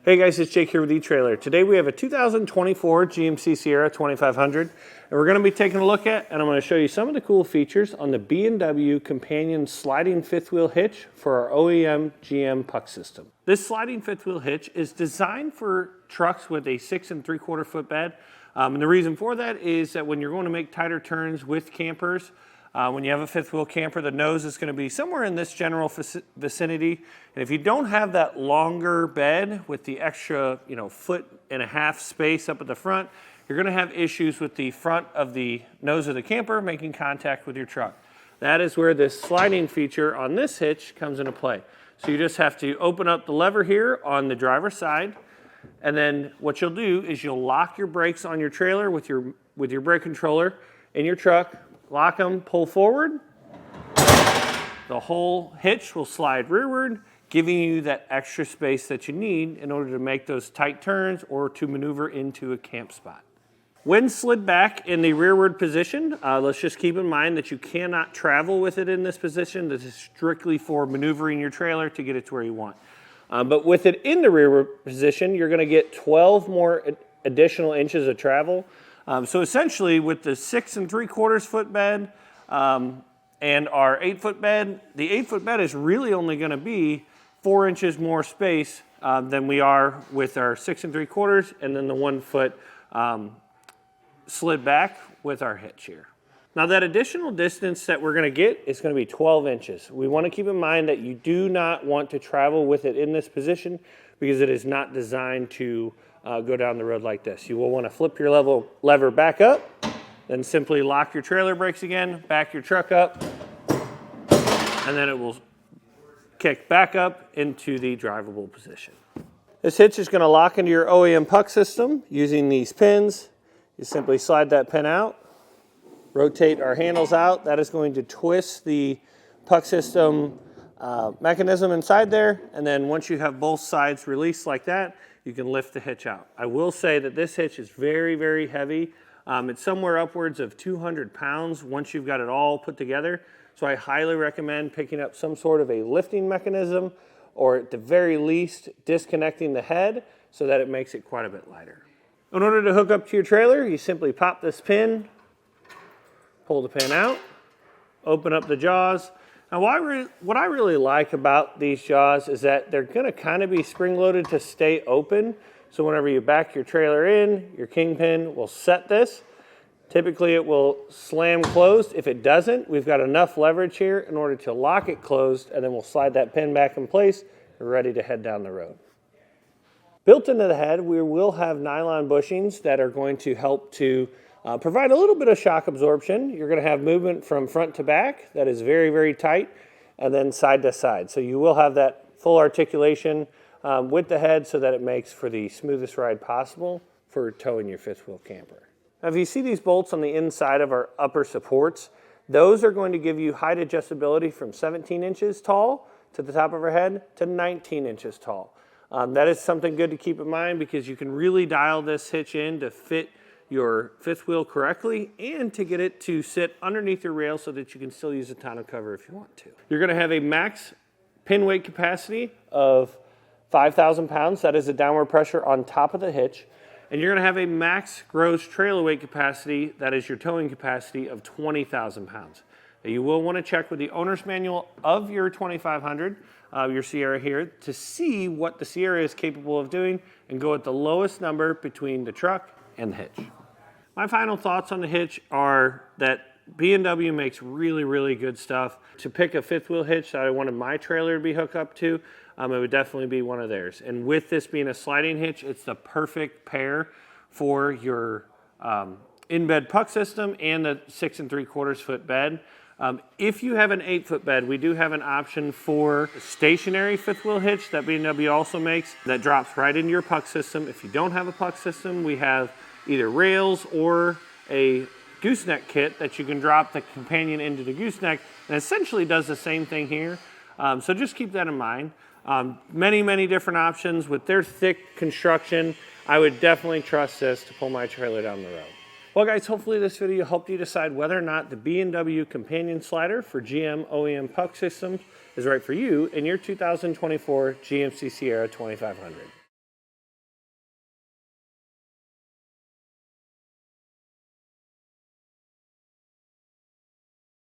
Hey guys, it's Jake here with eTrailer. Today we have a 2024 GMC Sierra 2500, and we're going to be taking a look at, and I'm going to show you some of the cool features on the B&W Companion Sliding fifth wheel hitch for our OEM GM puck system. This sliding fifth wheel hitch is designed for trucks with a 6 3/4 foot bed. And the reason for that is that when you're going to make tighter turns with campers, when you have a fifth wheel camper, the nose is going to be somewhere in this general vicinity. And if you don't have that longer bed with the extra, 1.5 foot space up at the front, you're going to have issues with the front of the nose of the camper making contact with your truck. That is where this sliding feature on this hitch comes into play. So you just have to open up the lever here on the driver's side, and then what you'll do is you'll lock your brakes on your trailer with your brake controller in your truck. Lock them, pull forward. The whole hitch will slide rearward, giving you that extra space that you need in order to make those tight turns or to maneuver into a camp spot. When slid back in the rearward position, let's just keep in mind that you cannot travel with it in this position. This is strictly for maneuvering your trailer to get it to where you want. But with it in the rearward position, you're going to get 12 more additional inches of travel. So essentially with the 6 3/4 foot bed and our 8 foot bed, the 8 foot bed is really only going to be 4 inches more space than we are with our 6 3/4 and then the 1 foot slid back with our hitch here. Now that additional distance that we're going to get is going to be 12 inches. We want to keep in mind that you do not want to travel with it in this position because it is not designed to go down the road like this. You will want to flip your lever back up, then simply lock your trailer brakes again, back your truck up, and then it will kick back up into the drivable position. This hitch is going to lock into your OEM puck system using these pins. You simply slide that pin out, rotate our handles out. That is going to twist the puck system mechanism inside there, and then once you have both sides released like that, you can lift the hitch out. I will say that this hitch is very, very heavy. It's somewhere upwards of 200 pounds once you've got it all put together. So I highly recommend picking up some sort of a lifting mechanism, or at the very least disconnecting the head so that it makes it quite a bit lighter. In order to hook up to your trailer, you simply pop this pin, pull the pin out, open up the jaws. Now what I really like about these jaws is that they're going to kind of be spring-loaded to stay open. So whenever you back your trailer in, your kingpin will set this. Typically it will slam closed. If it doesn't, we've got enough leverage here in order to lock it closed, and then we'll slide that pin back in place and ready to head down the road. Built into the head, we will have nylon bushings that are going to help to provide a little bit of shock absorption. You're going to have movement from front to back that is very, very tight, and then side to side. So you will have that full articulation with the head so that it makes for the smoothest ride possible for towing your fifth wheel camper. Now if you see these bolts on the inside of our upper supports, those are going to give you height adjustability from 17 inches tall to the top of our head to 19 inches tall. That is something good to keep in mind because you can really dial this hitch in to fit your fifth wheel correctly and to get it to sit underneath your rail so that you can still use a tonneau cover if you want to. You're going to have a max pin weight capacity of 5,000 pounds. That is the downward pressure on top of the hitch. And you're going to have a max gross trailer weight capacity, that is your towing capacity, of 20,000 pounds. Now you will want to check with the owner's manual of your 2500, your Sierra here, to see what the Sierra is capable of doing and go at the lowest number between the truck and the hitch. My final thoughts on the hitch are that B&W makes really, really good stuff. To pick a fifth wheel hitch that I wanted my trailer to be hooked up to, it would definitely be one of theirs. And with this being a sliding hitch, it's the perfect pair for your in-bed puck system and the 6 3/4 foot bed. If you have an 8 foot bed, we do have an option for a stationary fifth wheel hitch that B&W also makes that drops right into your puck system. If you don't have a puck system, we have either rails or a gooseneck kit that you can drop the companion into the gooseneck, and essentially does the same thing here. So just keep that in mind. Many different options. With their thick construction, I would definitely trust this to pull my trailer down the road. Well guys, hopefully this video helped you decide whether or not the B&W Companion Slider for GM OEM puck systems is right for you in your 2024 GMC Sierra 2500.